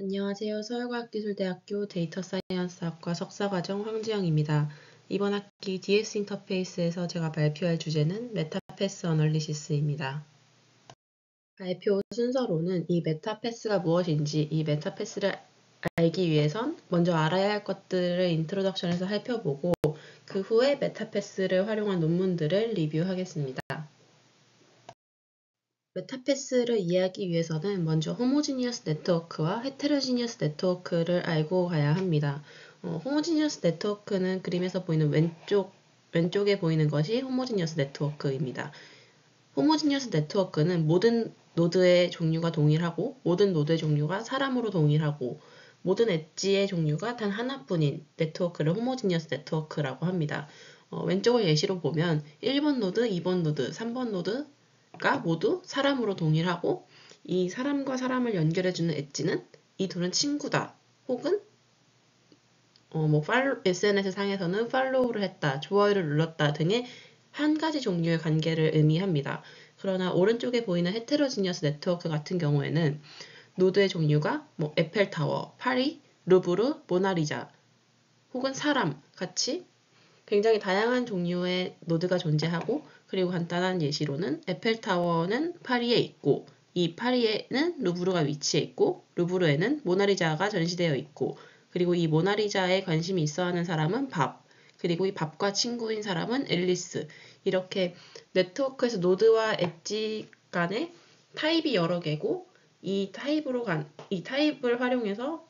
안녕하세요. 서울과학기술대학교 데이터사이언스학과 석사과정 황지영입니다. 이번 학기 DS 인터페이스에서 제가 발표할 주제는 메타패스 어널리시스입니다. 발표 순서로는 이 메타패스가 무엇인지, 이 메타패스를 알기 위해선 먼저 알아야 할 것들을 인트로덕션에서 살펴보고 그 후에 메타패스를 활용한 논문들을 리뷰하겠습니다. 메타패스를 이해하기 위해서는 먼저 호모지니어스 네트워크와 헤테로지니어스 네트워크를 알고 가야 합니다. 호모지니어스 네트워크는 그림에서 보이는 왼쪽에 보이는 것이 호모지니어스 네트워크입니다. 호모지니어스 네트워크는 모든 노드의 종류가 동일하고 모든 노드의 종류가 사람으로 동일하고 모든 엣지의 종류가 단 하나뿐인 네트워크를 호모지니어스 네트워크라고 합니다. 왼쪽을 예시로 보면 1번 노드, 2번 노드, 3번 노드가 모두 사람으로 동일하고 이 사람과 사람을 연결해주는 엣지는 이 둘은 친구다 혹은 SNS 상에서는 팔로우를 했다, 좋아요를 눌렀다 등의 한 가지 종류의 관계를 의미합니다. 그러나 오른쪽에 보이는 헤테로지니어스 네트워크 같은 경우에는 노드의 종류가 에펠타워, 파리, 루브르, 모나리자 혹은 사람 같이 굉장히 다양한 종류의 노드가 존재하고 그리고 간단한 예시로는 에펠타워는 파리에 있고 이 파리에는 루브르가 위치해 있고 루브르에는 모나리자가 전시되어 있고 그리고 이 모나리자에 관심이 있어 하는 사람은 밥 그리고 이 밥과 친구인 사람은 앨리스 이렇게 네트워크에서 노드와 엣지 간의 타입이 여러 개고 이 타입을 활용해서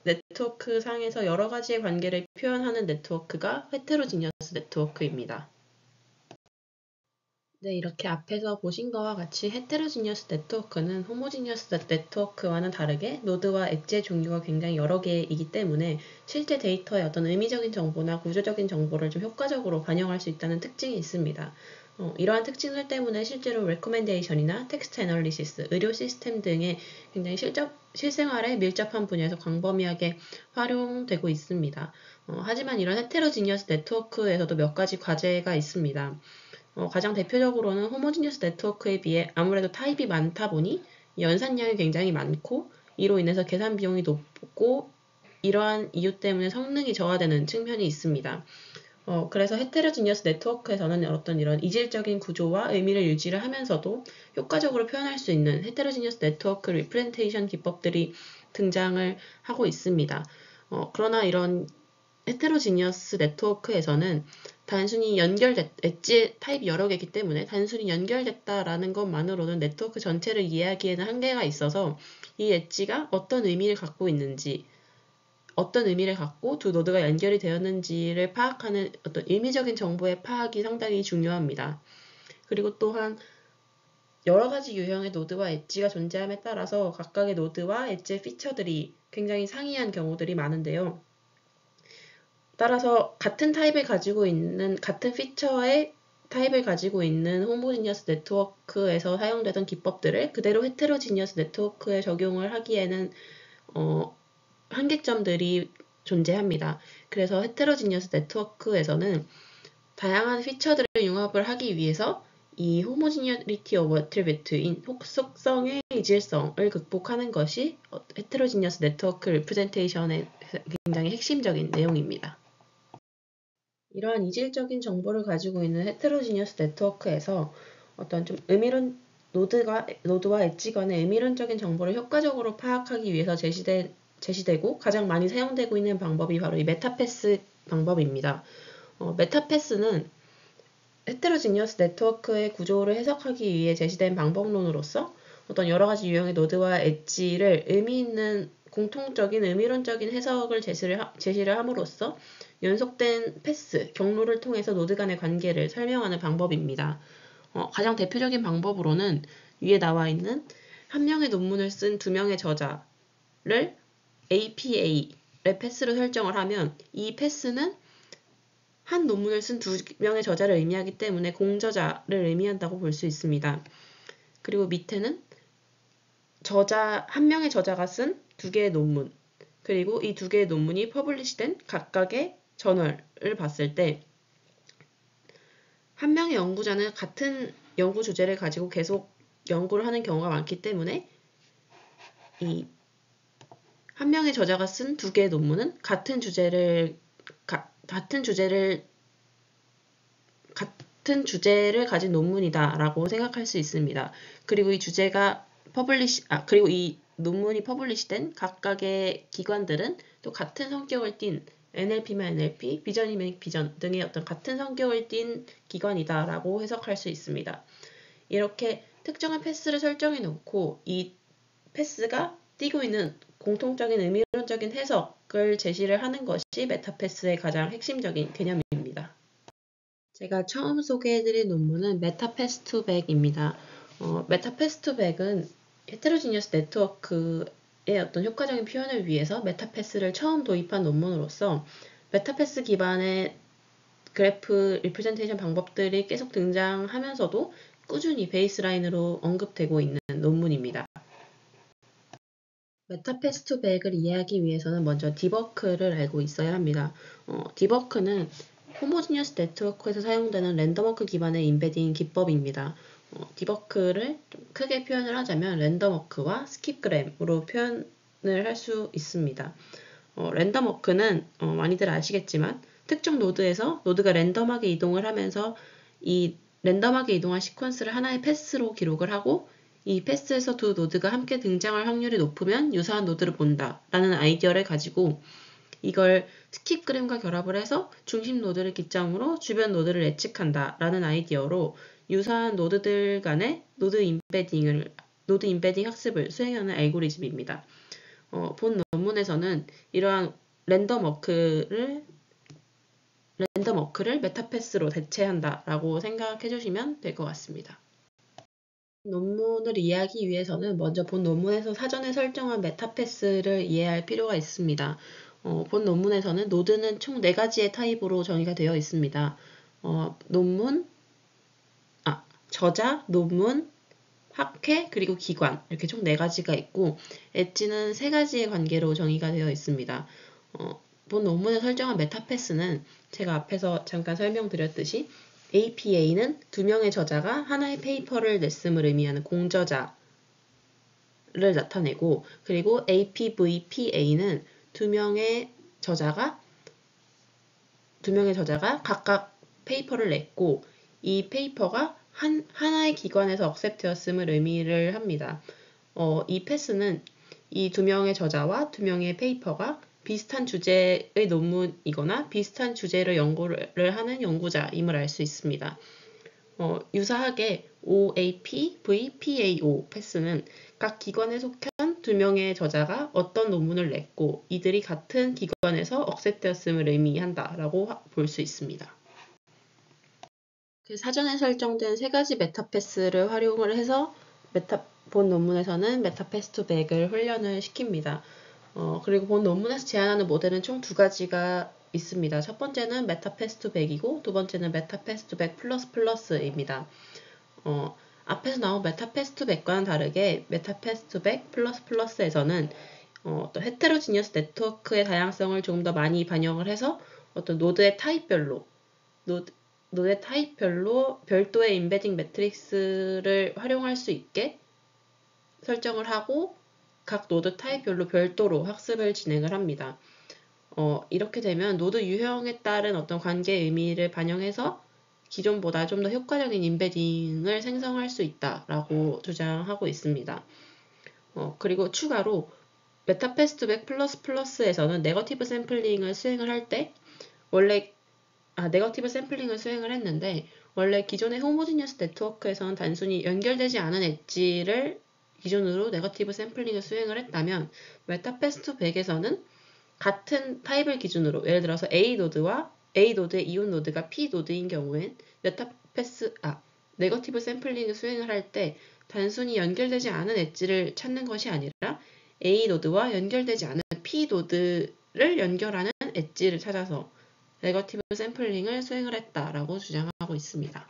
네트워크 상에서 여러 가지의 관계를 표현하는 네트워크가 헤테로지니어스 네트워크입니다. 네, 이렇게 앞에서 보신 것과 같이 헤테로지니어스 네트워크는 호모지니어스 네트워크와는 다르게 노드와 엣지의 종류가 굉장히 여러 개이기 때문에 실제 데이터의 어떤 의미적인 정보나 구조적인 정보를 좀 효과적으로 반영할 수 있다는 특징이 있습니다. 이러한 특징들 때문에 실제로 레코멘데이션이나 텍스트 애널리시스, 의료 시스템 등의 굉장히 실생활에 밀접한 분야에서 광범위하게 활용되고 있습니다. 하지만 이런 헤테로지니어스 네트워크에서도 몇 가지 과제가 있습니다. 가장 대표적으로는 호모지니어스 네트워크에 비해 아무래도 타입이 많다 보니 연산량이 굉장히 많고 이로 인해서 계산 비용이 높고 이러한 이유 때문에 성능이 저하되는 측면이 있습니다. 그래서 헤테로지니어스 네트워크에서는 어떤 이런 이질적인 구조와 의미를 유지를 하면서도 효과적으로 표현할 수 있는 헤테로지니어스 네트워크 리프레젠테이션 기법들이 등장을 하고 있습니다. 그러나 이런 헤테로지니어스 네트워크에서는 단순히 엣지 타입이 여러 개이기 때문에 단순히 연결됐다라는 것만으로는 네트워크 전체를 이해하기에는 한계가 있어서 이 엣지가 어떤 의미를 갖고 있는지 어떤 의미를 갖고 두 노드가 연결이 되었는지를 파악하는 어떤 의미적인 정보의 파악이 상당히 중요합니다. 그리고 또한 여러 가지 유형의 노드와 엣지가 존재함에 따라서 각각의 노드와 엣지의 피처들이 굉장히 상이한 경우들이 많은데요. 따라서 같은 피처의 타입을 가지고 있는 호모지니어스 네트워크에서 사용되던 기법들을 그대로 헤테로지니어스 네트워크에 적용을 하기에는 한계점들이 존재합니다. 그래서 헤테로지니어스 네트워크에서는 다양한 피처들을 융합을 하기 위해서 이 호모지니어리티 오브 애트리뷰트인 속성의 이질성을 극복하는 것이 헤테로지니어스 네트워크 리프레젠테이션의 굉장히 핵심적인 내용입니다. 이러한 이질적인 정보를 가지고 있는 헤테로지니어스 네트워크에서 어떤 좀 노드와 엣지 간의 의미론적인 정보를 효과적으로 파악하기 위해서 제시되고 가장 많이 사용되고 있는 방법이 바로 이 메타패스 방법입니다. 메타패스는 헤테로지니어스 네트워크의 구조를 해석하기 위해 제시된 방법론으로서 어떤 여러 가지 유형의 노드와 엣지를 의미 있는 공통적인 의미론적인 해석을 제시를 함으로써 연속된 패스, 경로를 통해서 노드 간의 관계를 설명하는 방법입니다. 가장 대표적인 방법으로는 위에 나와 있는 한 명의 논문을 쓴 두 명의 저자를 APA의 패스로 설정을 하면 이 패스는 한 논문을 쓴 두 명의 저자를 의미하기 때문에 공저자를 의미한다고 볼 수 있습니다. 그리고 밑에는 한 명의 저자가 쓴 두 개의 논문, 그리고 이 두 개의 논문이 퍼블리시된 각각의 저널을 봤을 때 한 명의 연구자는 같은 연구 주제를 가지고 계속 연구를 하는 경우가 많기 때문에 이 한 명의 저자가 쓴 두 개의 논문은 같은 주제를 가진 논문이다라고 생각할 수 있습니다. 그리고 그리고 이 논문이 퍼블리시된 각각의 기관들은 또 같은 성격을 띤 NLP면 NLP, 비전이면 비전 등의 어떤 같은 성격을 띤 기관이다라고 해석할 수 있습니다. 이렇게 특정한 패스를 설정해 놓고 이 패스가 띠고 있는 공통적인 의미론적인 해석을 제시를 하는 것이 메타패스의 가장 핵심적인 개념입니다. 제가 처음 소개해드린 논문은 메타패스2백입니다. 메타패스2백은 헤테로지니어스 네트워크의 어떤 효과적인 표현을 위해서 메타패스를 처음 도입한 논문으로서 메타패스 기반의 그래프 리프레젠테이션 방법들이 계속 등장하면서도 꾸준히 베이스라인으로 언급되고 있는 논문입니다. 메타패스2백을 이해하기 위해서는 먼저 디버크를 알고 있어야 합니다. 디버크는 호모지니어스 네트워크에서 사용되는 랜덤워크 기반의 인베딩 기법입니다. 디버크를 좀 크게 표현을 하자면 랜덤워크와 스킵그램으로 표현을 할 수 있습니다. 랜덤워크는 많이들 아시겠지만 특정 노드에서 노드가 랜덤하게 이동을 하면서 이 랜덤하게 이동한 시퀀스를 하나의 패스로 기록을 하고 이 패스에서 두 노드가 함께 등장할 확률이 높으면 유사한 노드를 본다 라는 아이디어를 가지고 이걸 스킵그램과 결합을 해서 중심 노드를 기점으로 주변 노드를 예측한다 라는 아이디어로 유사한 노드들 간의 노드 인베딩 학습을 수행하는 알고리즘입니다. 본 논문에서는 이러한 랜덤워크를 메타패스로 대체한다 라고 생각해 주시면 될 것 같습니다. 논문을 이해하기 위해서는 먼저 본 논문에서 사전에 설정한 메타패스를 이해할 필요가 있습니다. 본 논문에서는 노드는 총 4가지의 타입으로 정의가 되어 있습니다. 저자, 논문, 학회, 그리고 기관 이렇게 총 4가지가 있고 엣지는 3가지의 관계로 정의가 되어 있습니다. 본 논문에 설정한 메타패스는 제가 앞에서 잠깐 설명드렸듯이 APA는 2명의 저자가 하나의 페이퍼를 냈음을 의미하는 공저자를 나타내고 그리고 APVPA는 2명의 저자가 각각 페이퍼를 냈고 이 페이퍼가 하나의 기관에서 억셉트였음을 의미를 합니다. 이 패스는 이 2명의 저자와 2명의 페이퍼가 비슷한 주제의 논문이거나 비슷한 주제로 연구를 하는 연구자임을 알 수 있습니다. 유사하게 OAP, VPAO 패스는 각 기관에 속한 2명의 저자가 어떤 논문을 냈고 이들이 같은 기관에서 억셉트였음을 의미한다라고 볼 수 있습니다. 사전에 설정된 3가지 메타패스를 활용을 해서 본 논문에서는 메타패스2백을 훈련을 시킵니다. 그리고 본 논문에서 제안하는 모델은 총 2가지가 있습니다. 첫 번째는 메타패스2백이고 두 번째는 메타패스2백 플러스입니다. 앞에서 나온 메타패스2백과는 다르게 메타패스2백 플러스에서는 또 헤테로지니어스 네트워크의 다양성을 조금 더 많이 반영을 해서 어떤 노드의 타입별로 별도의 인베딩 매트릭스를 활용할 수 있게 설정을 하고 각 노드 타입별로 별도로 학습을 진행을 합니다. 이렇게 되면 노드 유형에 따른 어떤 관계의 의미를 반영해서 기존보다 좀 더 효과적인 인베딩을 생성할 수 있다라고 주장하고 있습니다. 그리고 추가로 메타패스2백 플러스에서는 네거티브 샘플링을 수행을 할 때 네거티브 샘플링을 수행을 했는데 원래 기존의 호모지니어스 네트워크에서는 단순히 연결되지 않은 엣지를 기준으로 네거티브 샘플링을 수행을 했다면 메타패스2백에서는 같은 타입을 기준으로 예를 들어서 A 노드의 이웃 노드가 P 노드인 경우엔 네거티브 샘플링을 수행을 할 때 단순히 연결되지 않은 엣지를 찾는 것이 아니라 A 노드와 연결되지 않은 P 노드를 연결하는 엣지를 찾아서 네거티브 샘플링을 수행을 했다라고 주장하고 있습니다.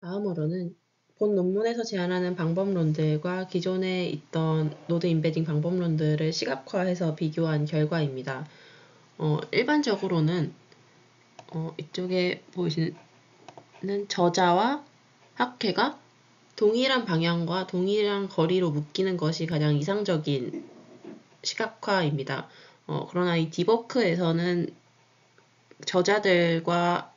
다음으로는 본 논문에서 제안하는 방법론들과 기존에 있던 노드 인베딩 방법론들을 시각화해서 비교한 결과입니다. 일반적으로는 이쪽에 보이시는 저자와 학회가 동일한 방향과 동일한 거리로 묶이는 것이 가장 이상적인 시각화입니다. 그러나 이 디버크에서는 저자들과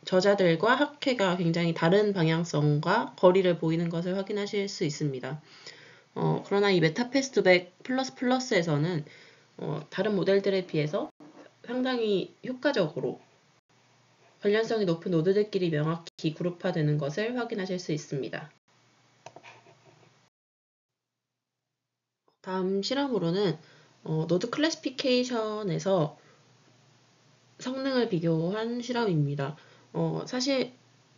학회가 굉장히 다른 방향성과 거리를 보이는 것을 확인하실 수 있습니다. 그러나 이 메타패스트백 플러스에서는 다른 모델들에 비해서 상당히 효과적으로 관련성이 높은 노드들끼리 명확히 그룹화되는 것을 확인하실 수 있습니다. 다음 실험으로는 노드 클래시피케이션에서 성능을 비교한 실험입니다. 사실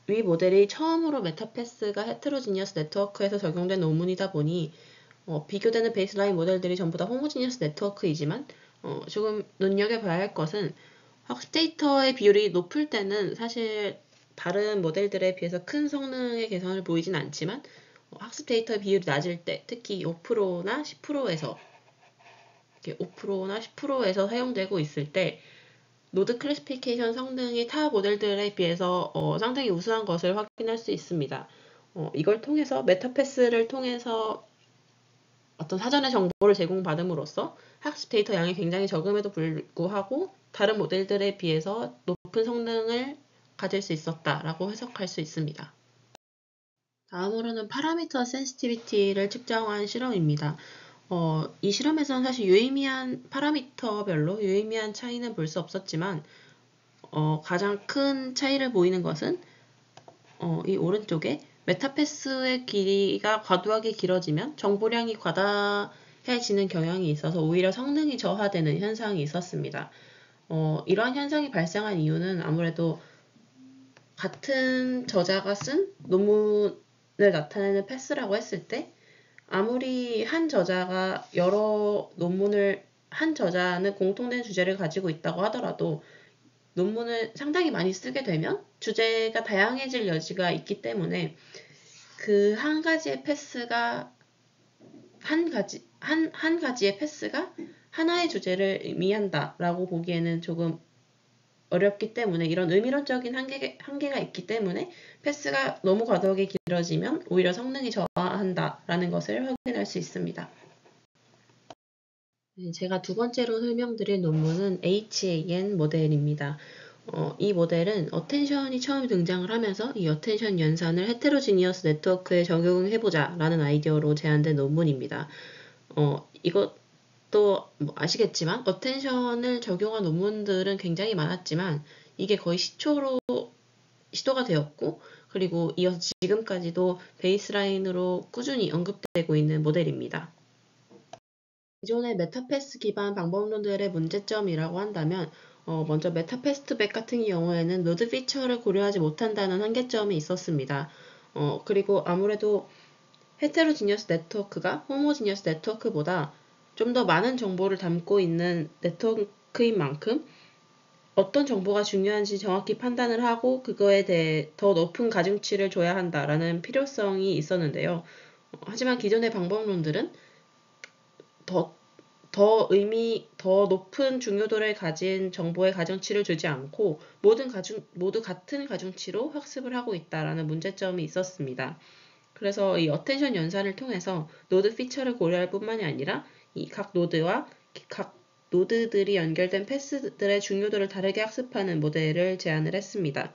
위 모델이 처음으로 메타패스가 헤테로지니어스 네트워크에서 적용된 논문이다 보니 비교되는 베이스라인 모델들이 전부 다 호모지니어스 네트워크이지만 조금 눈여겨봐야 할 것은 학습 데이터의 비율이 높을 때는 사실 다른 모델들에 비해서 큰 성능의 개선을 보이진 않지만 학습 데이터의 비율이 낮을 때 특히 5%나 10%에서 5%나 10%에서 사용되고 있을 때 노드 클래시피케이션 성능이 타 모델들에 비해서 상당히 우수한 것을 확인할 수 있습니다. 이걸 통해서 메타패스를 통해서 어떤 사전의 정보를 제공받음으로써 학습 데이터 양이 굉장히 적음에도 불구하고 다른 모델들에 비해서 높은 성능을 가질 수 있었다라고 해석할 수 있습니다. 다음으로는 파라미터 센시티비티를 측정한 실험입니다. 이 실험에서는 사실 유의미한 파라미터별로 유의미한 차이는 볼 수 없었지만 가장 큰 차이를 보이는 것은 이 오른쪽에 메타패스의 길이가 과도하게 길어지면 정보량이 과다해지는 경향이 있어서 오히려 성능이 저하되는 현상이 있었습니다. 이러한 현상이 발생한 이유는 아무래도 같은 저자가 쓴 논문을 나타내는 패스라고 했을 때 아무리 한 저자가 한 저자는 공통된 주제를 가지고 있다고 하더라도 논문을 상당히 많이 쓰게 되면 주제가 다양해질 여지가 있기 때문에 그 한 가지의 패스가 한 가지의 패스가 하나의 주제를 의미한다라고 보기에는 조금 어렵기 때문에 이런 의미론적인 한계가 있기 때문에 패스가 너무 과도하게 길어지면 오히려 성능이 저하한다라는 것을 확인할 수 있습니다. 제가 두 번째로 설명드릴 논문은 HAN 모델입니다. 이 모델은 어텐션이 처음 등장을 하면서 이 어텐션 연산을 헤테로지니어스 네트워크에 적용해보자 라는 아이디어로 제안된 논문입니다. 이것도 뭐 아시겠지만 어텐션을 적용한 논문들은 굉장히 많았지만 이게 거의 시초로 시도가 되었고 그리고 이어서 지금까지도 베이스라인으로 꾸준히 언급되고 있는 모델입니다. 기존의 메타패스 기반 방법론들의 문제점이라고 한다면 먼저 메타패스트백 같은 경우에는 노드 피처를 고려하지 못한다는 한계점이 있었습니다. 그리고 아무래도 헤테로지니어스 네트워크가 호모지니어스 네트워크보다 좀 더 많은 정보를 담고 있는 네트워크인 만큼 어떤 정보가 중요한지 정확히 판단을 하고 그거에 대해 더 높은 가중치를 줘야 한다라는 필요성이 있었는데요. 하지만 기존의 방법론들은 더 높은 중요도를 가진 정보에 가중치를 주지 않고 모두 같은 가중치로 학습을 하고 있다라는 문제점이 있었습니다. 그래서 이 어텐션 연산을 통해서 노드 피처를 고려할 뿐만이 아니라 이 각 노드와 각 노드들이 연결된 패스들의 중요도를 다르게 학습하는 모델을 제안을 했습니다.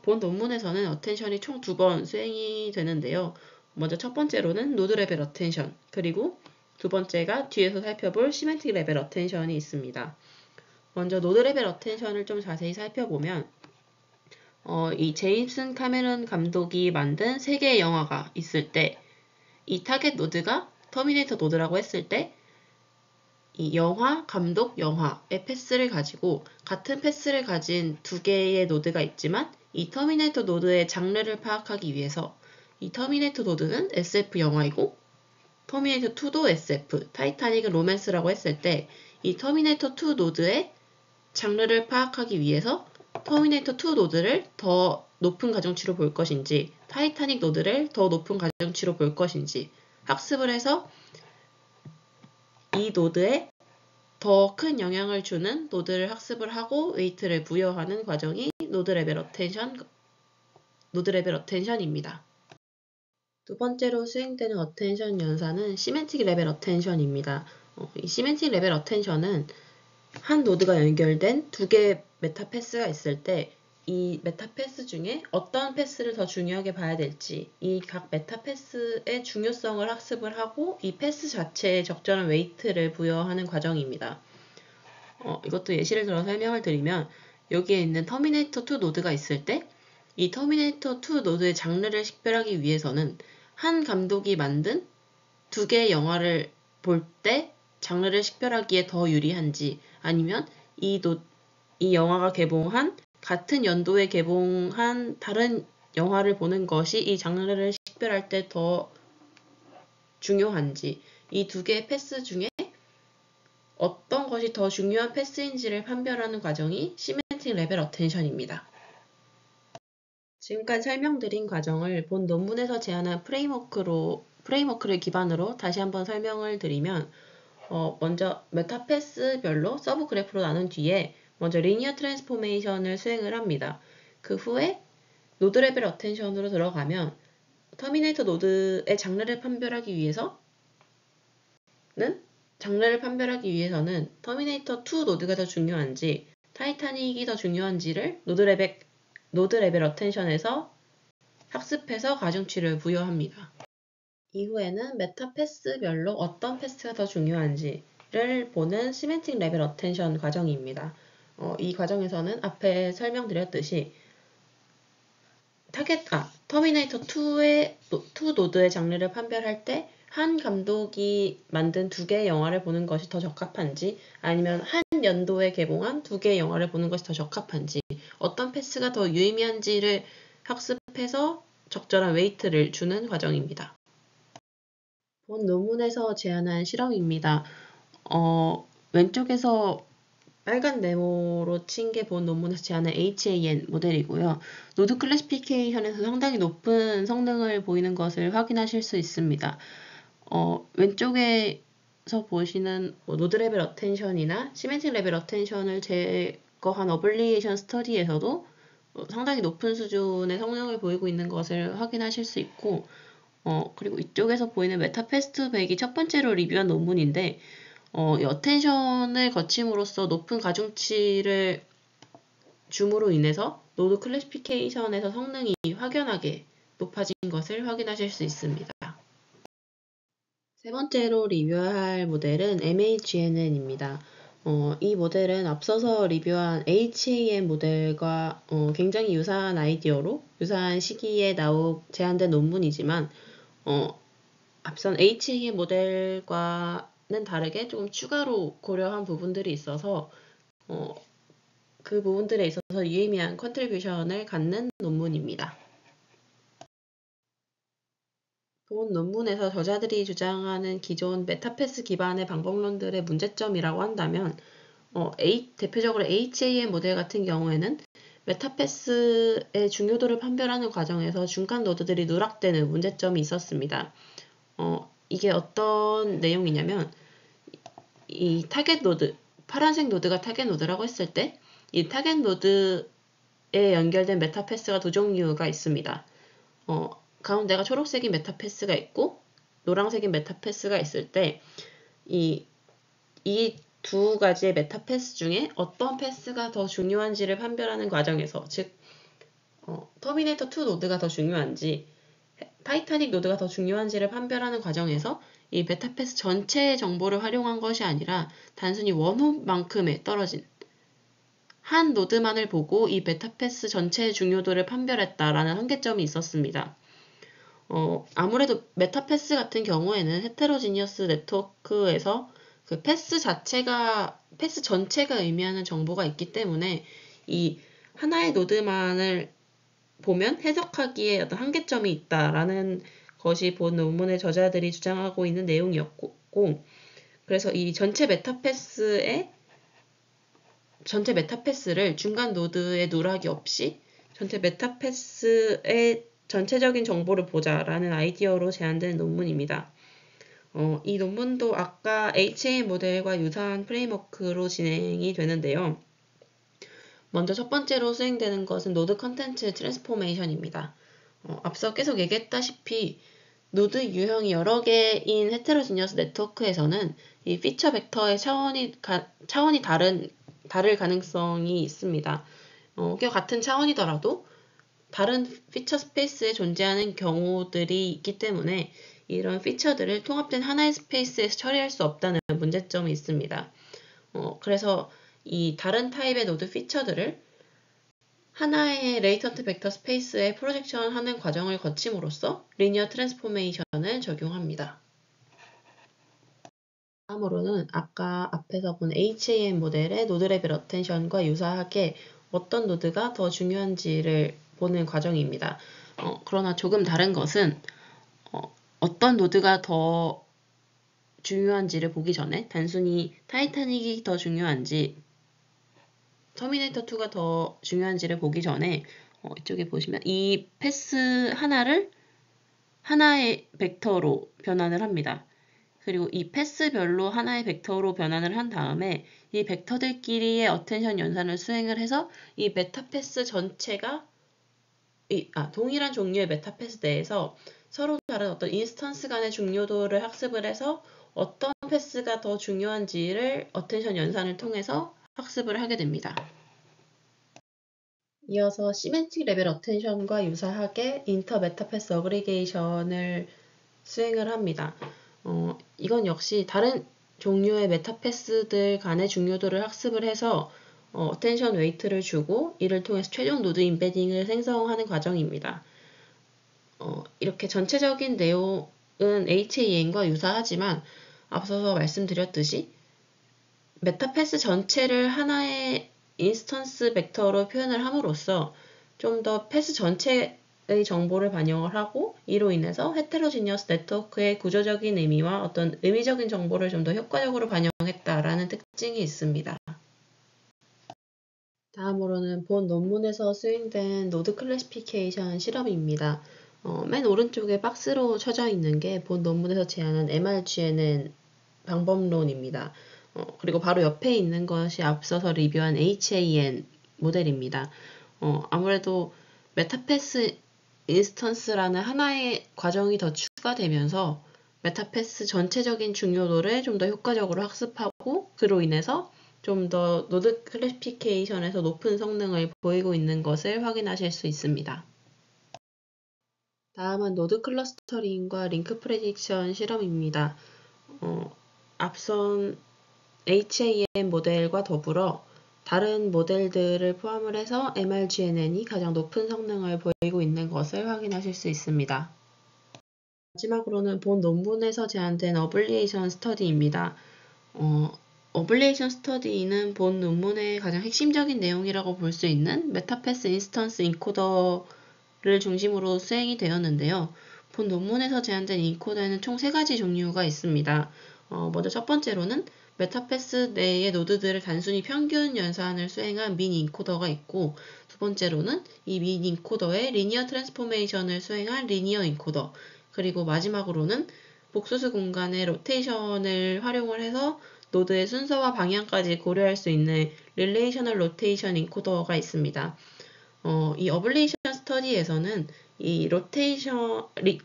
본 논문에서는 어텐션이 총 2번 수행이 되는데요. 먼저 첫 번째로는 노드 레벨 어텐션, 그리고 두 번째가 뒤에서 살펴볼 시멘틱 레벨 어텐션이 있습니다. 먼저 노드 레벨 어텐션을 좀 자세히 살펴보면 이 제임슨 카메론 감독이 만든 3개의 영화가 있을 때 이 타겟 노드가 터미네이터 노드라고 했을 때 이 영화, 감독, 영화의 패스를 가지고 같은 패스를 가진 2개의 노드가 있지만 이 터미네이터 노드의 장르를 파악하기 위해서 이 터미네이터 노드는 SF 영화이고 터미네이터 2도 SF, 타이타닉은 로맨스라고 했을 때 이 터미네이터 2 노드의 장르를 파악하기 위해서 터미네이터 2 노드를 더 높은 가중치로 볼 것인지 타이타닉 노드를 더 높은 가중치로 볼 것인지 학습을 해서 이 노드에 더 큰 영향을 주는 노드를 학습을 하고 웨이트를 부여하는 과정이 노드 레벨 어텐션입니다. 두 번째로 수행되는 어텐션 연산은 시멘틱 레벨 어텐션입니다. 이 시멘틱 레벨 어텐션은 한 노드가 연결된 두 개의 메타 패스가 있을 때 이 메타 패스 중에 어떤 패스를 더 중요하게 봐야 될지 이 각 메타 패스의 중요성을 학습을 하고 이 패스 자체에 적절한 웨이트를 부여하는 과정입니다. 이것도 예시를 들어 설명을 드리면 여기에 있는 터미네이터 2 노드가 있을 때 이 터미네이터 2 노드의 장르를 식별하기 위해서는 한 감독이 만든 두 개의 영화를 볼 때 장르를 식별하기에 더 유리한지 아니면 이 영화가 개봉한 같은 연도에 개봉한 다른 영화를 보는 것이 이 장르를 식별할 때 더 중요한지 이 두 개의 패스 중에 어떤 것이 더 중요한 패스인지를 판별하는 과정이 시멘틱 레벨 어텐션입니다. 지금까지 설명드린 과정을 본 논문에서 제안한 프레임워크를 기반으로 다시 한번 설명을 드리면 먼저 메타 패스별로 서브 그래프로 나눈 뒤에 먼저 리니어 트랜스포메이션을 수행을 합니다. 그 후에 노드 레벨 어텐션으로 들어가면 터미네이터 노드의 장르를 판별하기 위해서는 터미네이터 2 노드가 더 중요한지 타이타닉이 더 중요한지를 노드 레벨 어텐션에서 학습해서 가중치를 부여합니다. 이후에는 메타 패스별로 어떤 패스가 더 중요한지를 보는 시멘틱 레벨 어텐션 과정입니다. 이 과정에서는 앞에 설명드렸듯이 터미네이터 2 노드의 장르를 판별할 때 한 감독이 만든 두 개의 영화를 보는 것이 더 적합한지 아니면 한 연도에 개봉한 두 개의 영화를 보는 것이 더 적합한지 어떤 패스가 더 유의미한지를 학습해서 적절한 웨이트를 주는 과정입니다. 본 논문에서 제안한 실험입니다. 왼쪽에서 빨간 네모로 친 게 본 논문에서 제안한 HAN 모델이고요. 노드 클래시피케이션에서 상당히 높은 성능을 보이는 것을 확인하실 수 있습니다. 왼쪽에서 보시는 노드 레벨 어텐션이나 시멘틱 레벨 어텐션을 제거한 어블리에이션 스터디에서도 상당히 높은 수준의 성능을 보이고 있는 것을 확인하실 수 있고 그리고 이쪽에서 보이는 메타패스트 100이 첫 번째로 리뷰한 논문인데 이 어텐션을 거침으로써 높은 가중치를 줌으로 인해서 노드 클래시피케이션에서 성능이 확연하게 높아진 것을 확인하실 수 있습니다. 세 번째로 리뷰할 모델은 MHNN입니다. 이 모델은 앞서서 리뷰한 HAN 모델과 굉장히 유사한 아이디어로 유사한 시기에 제안된 논문이지만 앞선 HAN 모델과는 다르게 조금 추가로 고려한 부분들이 있어서 그 부분들에 있어서 유의미한 컨트리뷰션을 갖는 논문입니다. 본 논문에서 저자들이 주장하는 기존 메타패스 기반의 방법론들의 문제점이라고 한다면 대표적으로 HAM 모델 같은 경우에는 메타패스의 중요도를 판별하는 과정에서 중간 노드들이 누락되는 문제점이 있었습니다. 이게 어떤 내용이냐면 이 타겟 노드, 파란색 노드가 타겟 노드라고 했을 때 이 타겟 노드에 연결된 메타패스가 두 종류가 있습니다. 가운데가 초록색인 메타패스가 있고 노란색인 메타패스가 있을 때 이 두 가지의 메타패스 중에 어떤 패스가 더 중요한지를 판별하는 과정에서 즉 터미네이터 2 노드가 더 중요한지 타이타닉 노드가 더 중요한지를 판별하는 과정에서 이 메타패스 전체의 정보를 활용한 것이 아니라 단순히 원호만큼의 떨어진 한 노드만을 보고 이 메타패스 전체의 중요도를 판별했다라는 한계점이 있었습니다. 아무래도 메타패스 같은 경우에는 헤테로지니어스 네트워크에서 그 패스 전체가 의미하는 정보가 있기 때문에 이 하나의 노드만을 보면 해석하기에 어떤 한계점이 있다라는 것이 본 논문의 저자들이 주장하고 있는 내용이었고, 그래서 이 전체 메타패스를 중간 노드에 누락이 없이 전체 메타패스의 전체적인 정보를 보자라는 아이디어로 제안된 논문입니다. 이 논문도 아까 HAM 모델과 유사한 프레임워크로 진행이 되는데요. 먼저 첫 번째로 수행되는 것은 노드 컨텐츠 트랜스포메이션입니다. 앞서 계속 얘기했다시피 노드 유형이 여러 개인 헤테로지니어스 네트워크에서는 이 피처 벡터의 차원이 다를 가능성이 있습니다. 같은 차원이더라도 다른 피처 스페이스에 존재하는 경우들이 있기 때문에 이런 피처들을 통합된 하나의 스페이스에서 처리할 수 없다는 문제점이 있습니다. 그래서 이 다른 타입의 노드 피처들을 하나의 레이턴트 벡터 스페이스에 프로젝션 하는 과정을 거침으로써 리니어 트랜스포메이션을 적용합니다. 다음으로는 아까 앞에서 본 HAM 모델의 노드 레벨 어텐션과 유사하게 어떤 노드가 더 중요한지를 보는 과정입니다. 그러나 조금 다른 것은 어떤 노드가 더 중요한지를 보기 전에 단순히 타이타닉이 더 중요한지 터미네이터 2가 더 중요한지를 보기 전에 이쪽에 보시면 이 패스 하나를 하나의 벡터로 변환을 합니다. 그리고 이 패스별로 하나의 벡터로 변환을 한 다음에 이 벡터들끼리의 어텐션 연산을 수행을 해서 이 메타패스 전체가 동일한 종류의 메타패스 내에서 서로 다른 어떤 인스턴스 간의 중요도를 학습을 해서 어떤 패스가 더 중요한지를 어텐션 연산을 통해서 학습을 하게 됩니다. 이어서 시멘틱 레벨 어텐션과 유사하게 인터 메타패스 어그리게이션을 수행을 합니다. 이건 역시 다른 종류의 메타패스들 간의 중요도를 학습을 해서 어텐션 웨이트를 주고 이를 통해서 최종 노드 임베딩을 생성하는 과정입니다. 이렇게 전체적인 내용은 HAM과 유사하지만 앞서서 말씀드렸듯이 메타패스 전체를 하나의 인스턴스 벡터로 표현을 함으로써 좀 더 패스 전체의 정보를 반영을 하고 이로 인해서 헤테로지니어스 네트워크의 구조적인 의미와 어떤 의미적인 정보를 좀 더 효과적으로 반영했다라는 특징이 있습니다. 다음으로는 본 논문에서 수행된 노드 클래시피케이션 실험입니다. 맨 오른쪽에 박스로 쳐져 있는 게 본 논문에서 제안한 MRGNN 방법론입니다. 그리고 바로 옆에 있는 것이 앞서서 리뷰한 HAN 모델입니다. 아무래도 메타패스 인스턴스라는 하나의 과정이 더 추가되면서 메타패스 전체적인 중요도를 좀 더 효과적으로 학습하고 그로 인해서 좀 더 노드 클래시피케이션에서 높은 성능을 보이고 있는 것을 확인하실 수 있습니다. 다음은 노드 클러스터링과 링크 프레딕션 실험입니다. 앞선 HAM 모델과 더불어 다른 모델들을 포함을 해서 MRGNN이 가장 높은 성능을 보이고 있는 것을 확인하실 수 있습니다. 마지막으로는 본 논문에서 제안된 어블리에이션 스터디입니다. 어블리에이션 스터디는 본 논문의 가장 핵심적인 내용이라고 볼 수 있는 메타패스 인스턴스 인코더를 중심으로 수행이 되었는데요. 본 논문에서 제안된 인코더에는 총 3가지 종류가 있습니다. 먼저 첫 번째로는 메타패스 내의 노드들을 단순히 평균 연산을 수행한 민 인코더가 있고 두 번째로는 이 민 인코더의 리니어 트랜스포메이션을 수행한 리니어 인코더 그리고 마지막으로는 복소수 공간의 로테이션을 활용을 해서 노드의 순서와 방향까지 고려할 수 있는 릴레이셔널 로테이션 인코더가 있습니다. 이 어블레이션 스터디에서는 이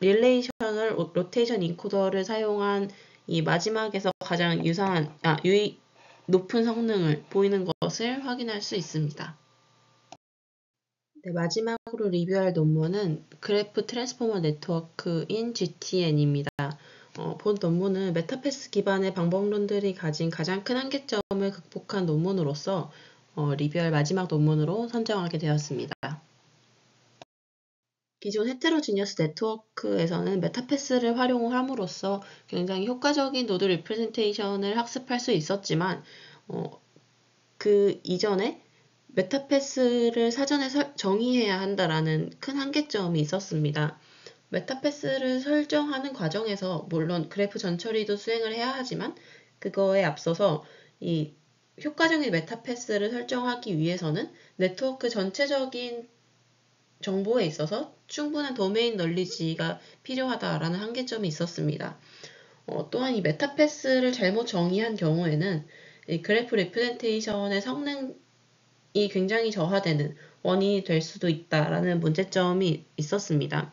릴레이셔널 로테이션 인코더를 사용한 이 마지막에서 가장 높은 성능을 보이는 것을 확인할 수 있습니다. 네, 마지막으로 리뷰할 논문은 그래프 트랜스포머 네트워크인 GTN입니다. 본 논문은 메타패스 기반의 방법론들이 가진 가장 큰 한계점을 극복한 논문으로서 리뷰할 마지막 논문으로 선정하게 되었습니다. 기존 헤테로지니어스 네트워크에서는 메타패스를 활용함으로써 굉장히 효과적인 노드 리프레젠테이션을 학습할 수 있었지만 그 이전에 메타패스를 사전에 정의해야 한다라는 큰 한계점이 있었습니다. 메타패스를 설정하는 과정에서 물론 그래프 전처리도 수행을 해야 하지만 그거에 앞서서 이 효과적인 메타패스를 설정하기 위해서는 네트워크 전체적인 정보에 있어서 충분한 도메인 널리지가 필요하다라는 한계점이 있었습니다. 또한 이 메타패스를 잘못 정의한 경우에는 이 그래프 리프레젠테이션의 성능이 굉장히 저하되는 원인이 될 수도 있다라는 문제점이 있었습니다.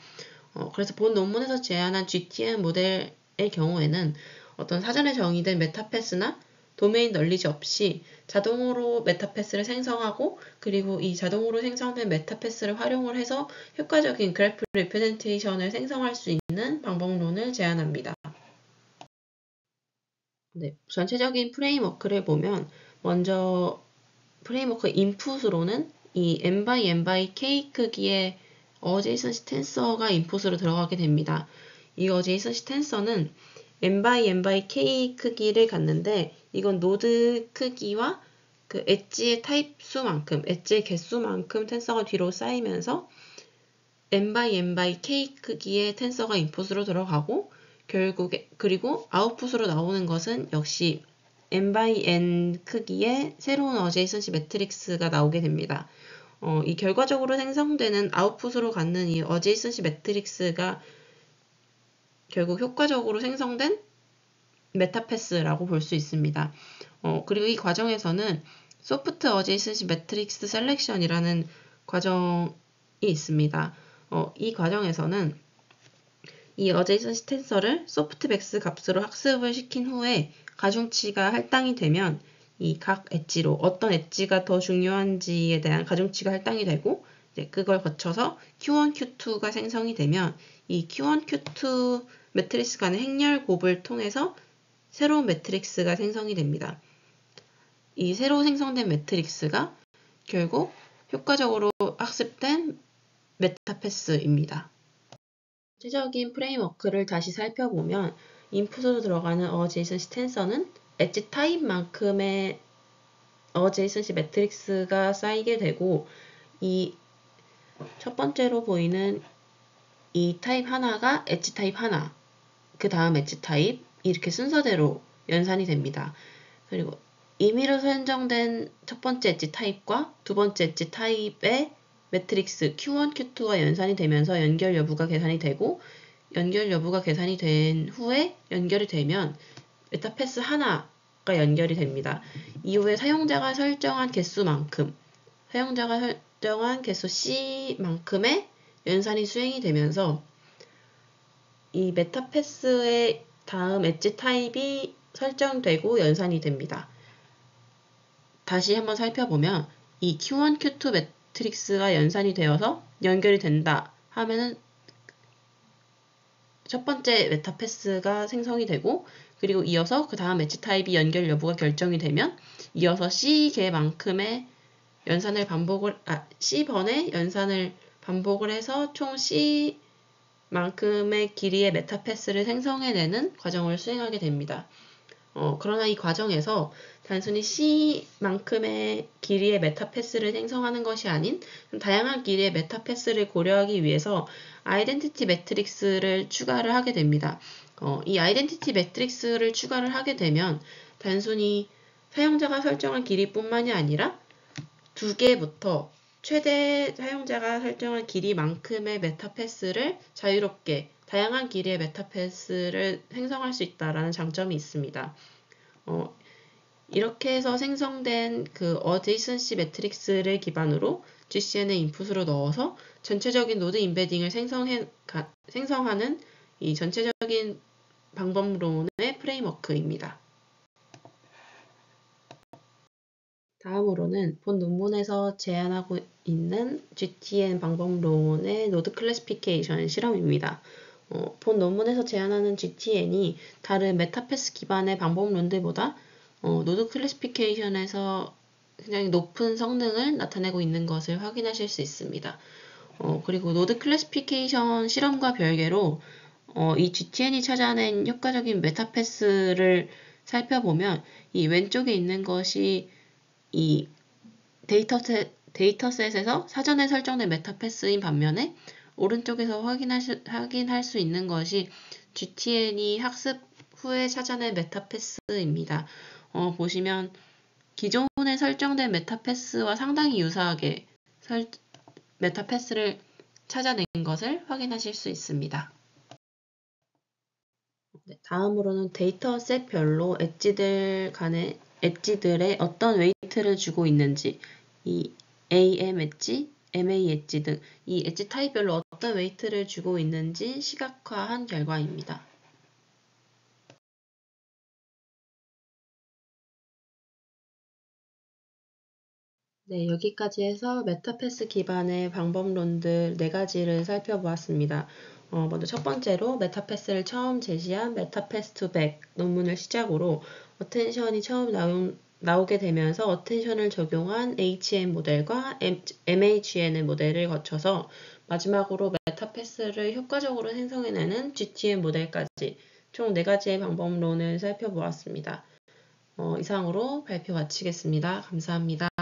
그래서 본 논문에서 제안한 GTN 모델의 경우에는 어떤 사전에 정의된 메타패스나 도메인 널리지 없이 자동으로 메타패스를 생성하고 그리고 이 자동으로 생성된 메타패스를 활용을 해서 효과적인 그래프 리프레젠테이션을 생성할 수 있는 방법론을 제안합니다. 네, 전체적인 프레임워크를 보면 먼저 프레임워크 인풋으로는 이 n by n by k 크기의 어제이선시 텐서가 인풋으로 들어가게 됩니다. 이 어제이선시 텐서는 n by n by k 크기를 갖는데 이건 노드 크기와 그 엣지의 타입 수만큼, 엣지의 개수만큼 텐서가 뒤로 쌓이면서 n by n by k 크기의 텐서가 인풋으로 들어가고 결국에 그리고 아웃풋으로 나오는 것은 역시 n by n 크기의 새로운 어제이선시 매트릭스가 나오게 됩니다. 이 결과적으로 생성되는 아웃풋으로 갖는 이 어제이선시 매트릭스가 결국 효과적으로 생성된 메타패스라고 볼 수 있습니다. 그리고 이 과정에서는 소프트 어제이선시 매트릭스 셀렉션이라는 과정이 있습니다. 이 과정에서는 이 어제이선시 텐서를 소프트맥스 값으로 학습을 시킨 후에 가중치가 할당이 되면 이 각 엣지로 어떤 엣지가 더 중요한지에 대한 가중치가 할당이 되고 이제 그걸 거쳐서 Q1, Q2가 생성이 되면 이 Q1, Q2 매트릭스 간의 행렬 곱을 통해서 새로운 매트릭스가 생성이 됩니다. 이 새로 생성된 매트릭스가 결국 효과적으로 학습된 메타패스입니다. 전체적인 프레임워크를 다시 살펴보면 인풋으로 들어가는 어제이선시 텐서는 엣지 타입만큼의 어제이선시 매트릭스가 쌓이게 되고 이 첫 번째로 보이는 이 타입 하나가 엣지 타입 하나, 그 다음 엣지 타입 이렇게 순서대로 연산이 됩니다. 그리고 임의로 선정된 첫 번째 엣지 타입과 두 번째 엣지 타입의 매트릭스 Q1, Q2가 연산이 되면서 연결 여부가 계산이 되고 연결 여부가 계산이 된 후에 연결이 되면 메타패스 하나가 연결이 됩니다. 이후에 사용자가 설정한 개수만큼 사용자가 설정한 개수 C만큼의 연산이 수행이 되면서 이 메타패스의 다음 엣지 타입이 설정되고 연산이 됩니다. 다시 한번 살펴보면 이 Q1, Q2 매트릭스가 연산이 되어서 연결이 된다 하면은 첫 번째 메타패스가 생성이 되고 그리고 이어서 그 다음 엣지 타입이 연결 여부가 결정이 되면 이어서 C개만큼의 연산을 C번의 연산을 반복을 해서 총 C만큼의 길이의 메타패스를 생성해내는 과정을 수행하게 됩니다. 그러나 이 과정에서 단순히 C만큼의 길이의 메타패스를 생성하는 것이 아닌 다양한 길이의 메타패스를 고려하기 위해서 아이덴티티 매트릭스를 추가를 하게 됩니다. 이 아이덴티티 매트릭스를 추가를 하게 되면 단순히 사용자가 설정한 길이뿐만이 아니라 두 개부터 최대 사용자가 설정한 길이만큼의 메타패스를 자유롭게 다양한 길이의 메타패스를 생성할 수 있다는 장점이 있습니다. 이렇게 해서 생성된 그 어제이선시 매트릭스를 기반으로 GCN의 인풋으로 넣어서 전체적인 노드 임베딩을 생성하는 이 전체적인 방법론의 프레임워크입니다. 다음으로는 본 논문에서 제안하고 있는 GTN 방법론의 노드 클래시피케이션 실험입니다. 본 논문에서 제안하는 GTN이 다른 메타패스 기반의 방법론들보다 노드 클래시피케이션에서 굉장히 높은 성능을 나타내고 있는 것을 확인하실 수 있습니다. 그리고 노드 클래시피케이션 실험과 별개로 이 GTN이 찾아낸 효과적인 메타패스를 살펴보면 이 왼쪽에 있는 것이 이 데이터셋에서 사전에 설정된 메타패스인 반면에 오른쪽에서 확인할 수 있는 것이 GTN이 학습 후에 찾아낸 메타패스입니다. 보시면 기존에 설정된 메타패스와 상당히 유사하게 메타패스를 찾아낸 것을 확인하실 수 있습니다. 다음으로는 데이터셋별로 엣지들의 어떤 웨이트를 주고 있는지 이 AM 엣지, MA 엣지 등 이 엣지 타입별로 어떤 웨이트를 주고 있는지 시각화한 결과입니다. 네, 여기까지 해서 메타패스 기반의 방법론들 4가지를 살펴보았습니다. 먼저 첫 번째로 메타패스를 처음 제시한 메타패스 투 백 논문을 시작으로 어텐션이 처음 나오게 되면서 어텐션을 적용한 HM 모델과 MHN 모델을 거쳐서 마지막으로 메타패스를 효과적으로 생성해내는 GTM 모델까지 총 4가지의 방법론을 살펴보았습니다. 이상으로 발표 마치겠습니다. 감사합니다.